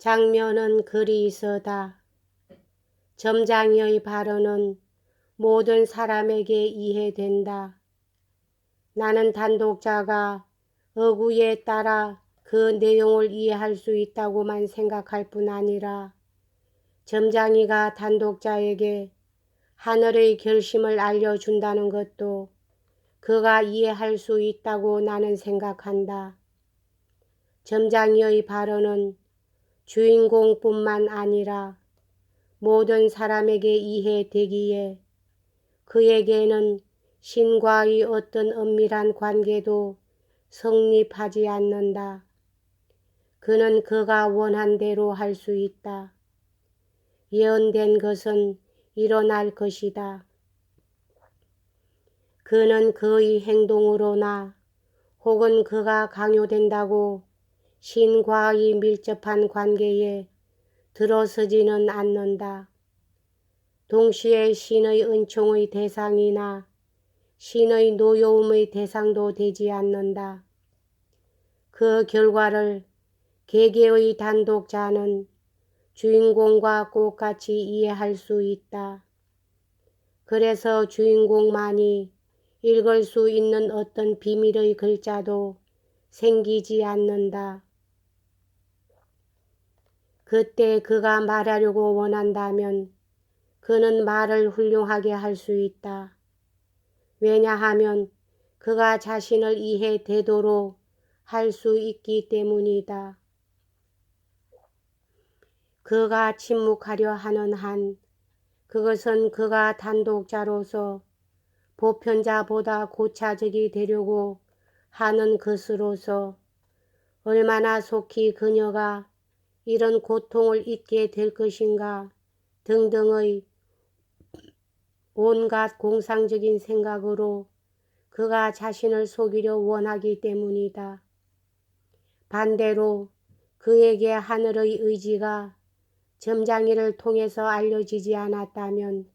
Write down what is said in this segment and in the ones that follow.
장면은 그리 있어다. 점장이의 발언은 모든 사람에게 이해된다. 나는 단독자가 어구에 따라 그 내용을 이해할 수 있다고만 생각할 뿐 아니라 점장이가 단독자에게 하늘의 결심을 알려준다는 것도 그가 이해할 수 있다고 나는 생각한다. 점장이의 발언은 주인공뿐만 아니라 모든 사람에게 이해되기에 그에게는 신과의 어떤 엄밀한 관계도 성립하지 않는다. 그는 그가 원한 대로 할 수 있다. 예언된 것은 일어날 것이다. 그는 그의 행동으로나 혹은 그가 강요된다고 신과의 밀접한 관계에 들어서지는 않는다. 동시에 신의 은총의 대상이나 신의 노여움의 대상도 되지 않는다. 그 결과를 개개의 단독자는 주인공과 똑같이 이해할 수 있다. 그래서 주인공만이 읽을 수 있는 어떤 비밀의 글자도 생기지 않는다. 그때 그가 말하려고 원한다면 그는 말을 훌륭하게 할 수 있다. 왜냐하면 그가 자신을 이해되도록 할 수 있기 때문이다. 그가 침묵하려 하는 한 그것은 그가 단독자로서 보편자보다 고차적이 되려고 하는 것으로서 얼마나 속히 그녀가 이런 고통을 잊게 될 것인가 등등의 온갖 공상적인 생각으로 그가 자신을 속이려 원하기 때문이다. 반대로 그에게 하늘의 의지가 점장이를 통해서 알려지지 않았다면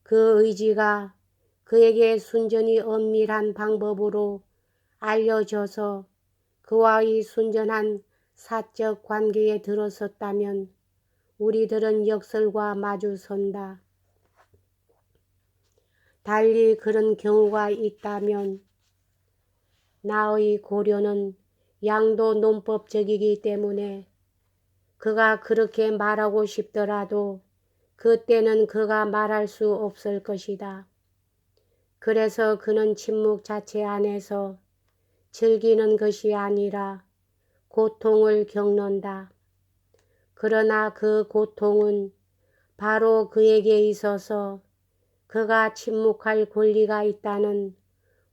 그 의지가 그에게 순전히 엄밀한 방법으로 알려져서 그와의 순전한 사적 관계에 들어섰다면 우리들은 역설과 마주선다. 달리 그런 경우가 있다면 나의 고려는 양도 논법적이기 때문에 그가 그렇게 말하고 싶더라도 그때는 그가 말할 수 없을 것이다. 그래서 그는 침묵 자체 안에서 즐기는 것이 아니라 고통을 겪는다. 그러나 그 고통은 바로 그에게 있어서 그가 침묵할 권리가 있다는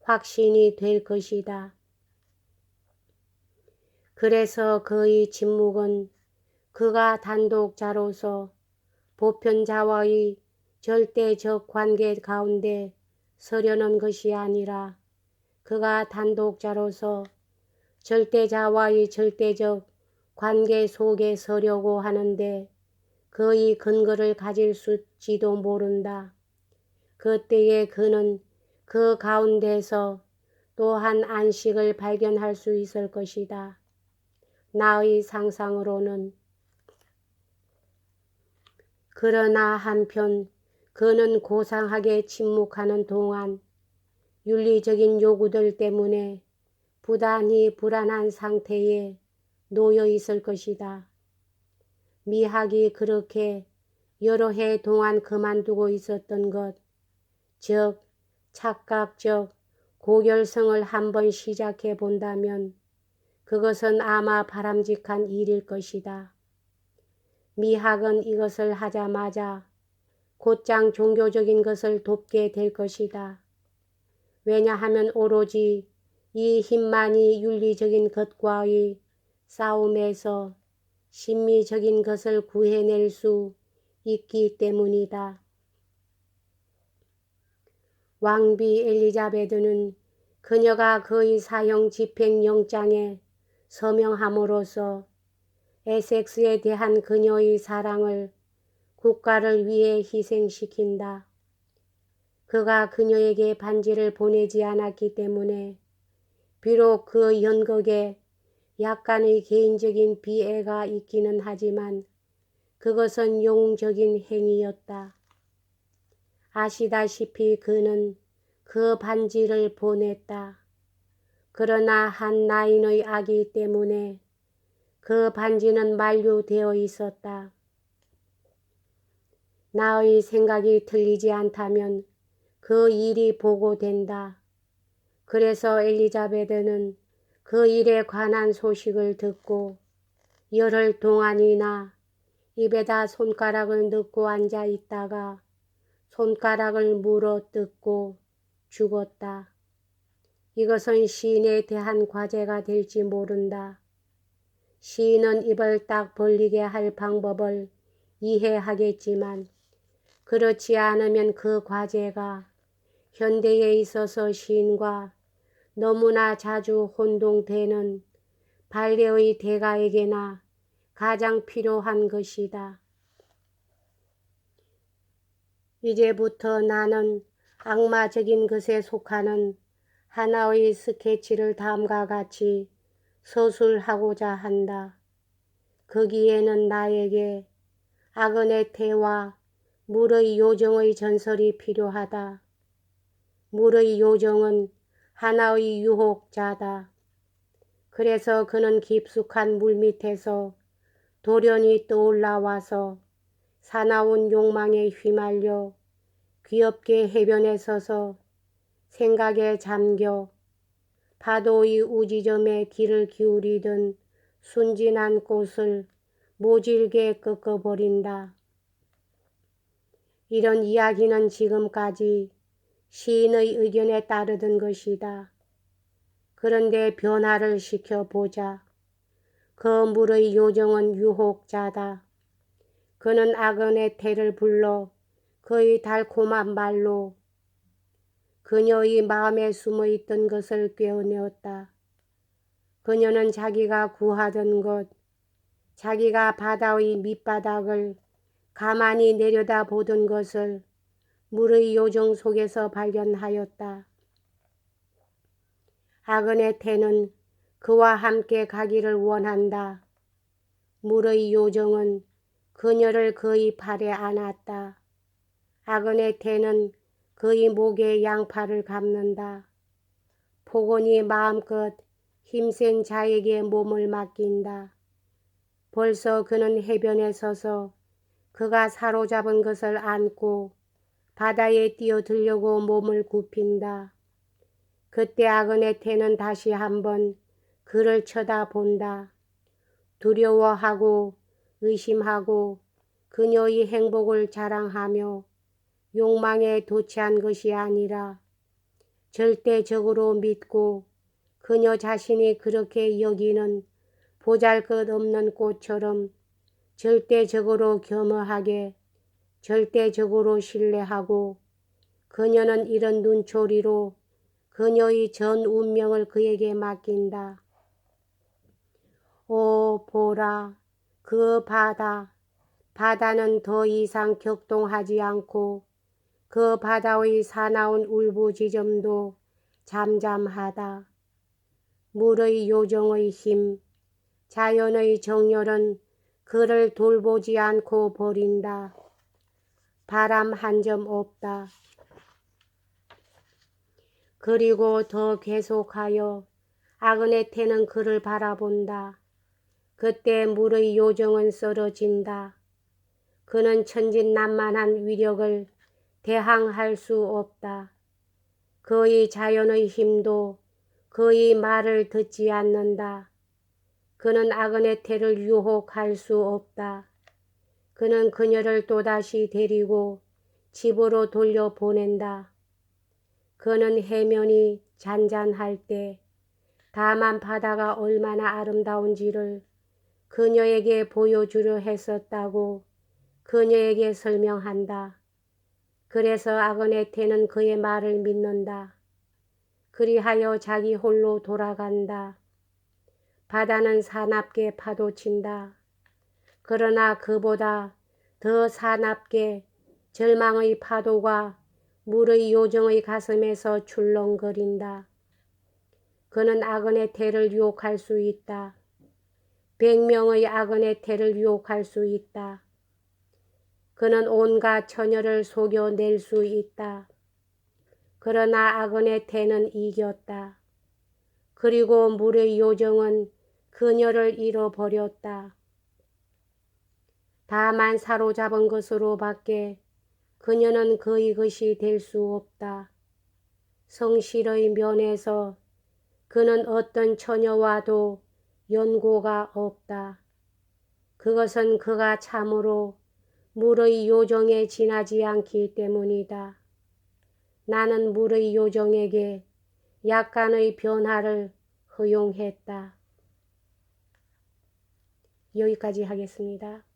확신이 될 것이다. 그래서 그의 침묵은 그가 단독자로서 보편자와의 절대적 관계 가운데 서려는 것이 아니라 그가 단독자로서 절대자와의 절대적 관계 속에 서려고 하는데 그의 근거를 가질지도 모른다. 그때에 그는 그 가운데서 또한 안식을 발견할 수 있을 것이다. 나의 상상으로는. 그러나 한편 그는 고상하게 침묵하는 동안 윤리적인 요구들 때문에 부단히 불안한 상태에 놓여 있을 것이다. 미학이 그렇게 여러 해 동안 그만두고 있었던 것, 즉 착각적 고결성을 한번 시작해 본다면 그것은 아마 바람직한 일일 것이다. 미학은 이것을 하자마자 곧장 종교적인 것을 돕게 될 것이다. 왜냐하면 오로지 이 힘만이 윤리적인 것과의 싸움에서 심미적인 것을 구해낼 수 있기 때문이다. 왕비 엘리자베드는 그녀가 그의 사형 집행영장에 서명함으로써 에섹스에 대한 그녀의 사랑을 국가를 위해 희생시킨다. 그가 그녀에게 반지를 보내지 않았기 때문에 비록 그 연극에 약간의 개인적인 비애가 있기는 하지만 그것은 용적인 행위였다. 아시다시피 그는 그 반지를 보냈다. 그러나 한 나인의 아기 때문에 그 반지는 만류되어 있었다. 나의 생각이 틀리지 않다면 그 일이 보고된다. 그래서 엘리자베드는 그 일에 관한 소식을 듣고 열흘 동안이나 입에다 손가락을 넣고 앉아 있다가 손가락을 물어 뜯고 죽었다. 이것은 시인에 대한 과제가 될지 모른다. 시인은 입을 딱 벌리게 할 방법을 이해하겠지만 그렇지 않으면 그 과제가 현대에 있어서 시인과 너무나 자주 혼동되는 발레의 대가에게나 가장 필요한 것이다. 이제부터 나는 악마적인 것에 속하는 하나의 스케치를 다음과 같이 서술하고자 한다. 거기에는 나에게 아그네테와 물의 요정의 전설이 필요하다. 물의 요정은 하나의 유혹자다. 그래서 그는 깊숙한 물밑에서 돌연히 떠올라와서 사나운 욕망에 휘말려 귀엽게 해변에 서서 생각에 잠겨 파도의 우지점에 귀를 기울이던 순진한 꽃을 모질게 꺾어버린다. 이런 이야기는 지금까지 시인의 의견에 따르던 것이다. 그런데 변화를 시켜보자. 그 물의 요정은 유혹자다. 그는 아그네테를 불러 그의 달콤한 말로 그녀의 마음에 숨어있던 것을 꿰어내었다. 그녀는 자기가 구하던 것, 자기가 바다의 밑바닥을 가만히 내려다보던 것을 물의 요정 속에서 발견하였다. 아그네테는 그와 함께 가기를 원한다. 물의 요정은 그녀를 그의 팔에 안았다. 아그네테는 그의 목에 양팔을 감는다. 포곤이 마음껏 힘센 자에게 몸을 맡긴다. 벌써 그는 해변에 서서 그가 사로잡은 것을 안고 바다에 뛰어들려고 몸을 굽힌다. 그때 아그네테는 다시 한번 그를 쳐다본다. 두려워하고 의심하고 그녀의 행복을 자랑하며 욕망에 도취한 것이 아니라 절대적으로 믿고 그녀 자신이 그렇게 여기는 보잘것없는 꽃처럼 절대적으로 겸허하게 절대적으로 신뢰하고 그녀는 이런 눈초리로 그녀의 전 운명을 그에게 맡긴다. 오 보라 그 바다. 바다는 더 이상 격동하지 않고 그 바다의 사나운 울부짖음도 잠잠하다. 물의 요정의 힘, 자연의 정열은 그를 돌보지 않고 버린다. 바람 한 점 없다. 그리고 더 계속하여 아그네테는 그를 바라본다. 그때 물의 요정은 쓰러진다. 그는 천진난만한 위력을 대항할 수 없다. 그의 자연의 힘도 그의 말을 듣지 않는다. 그는 아그네테를 유혹할 수 없다. 그는 그녀를 또다시 데리고 집으로 돌려보낸다. 그는 해면이 잔잔할 때 다만 바다가 얼마나 아름다운지를 그녀에게 보여주려 했었다고 그녀에게 설명한다. 그래서 아그네테는 그의 말을 믿는다. 그리하여 자기 홀로 돌아간다. 바다는 사납게 파도친다. 그러나 그보다 더 사납게 절망의 파도가 물의 요정의 가슴에서 출렁거린다. 그는 아그네테를 유혹할 수 있다. 100명의 악은의 태를 유혹할 수 있다. 그는 온갖 처녀를 속여낼 수 있다. 그러나 악은의 태는 이겼다. 그리고 물의 요정은 그녀를 잃어버렸다. 다만 사로잡은 것으로 밖에 그녀는 그의 것이 될 수 없다. 성실의 면에서 그는 어떤 처녀와도 연고가 없다. 그것은 그가 참으로 물의 요정에 지나지 않기 때문이다. 나는 물의 요정에게 약간의 변화를 허용했다. 여기까지 하겠습니다.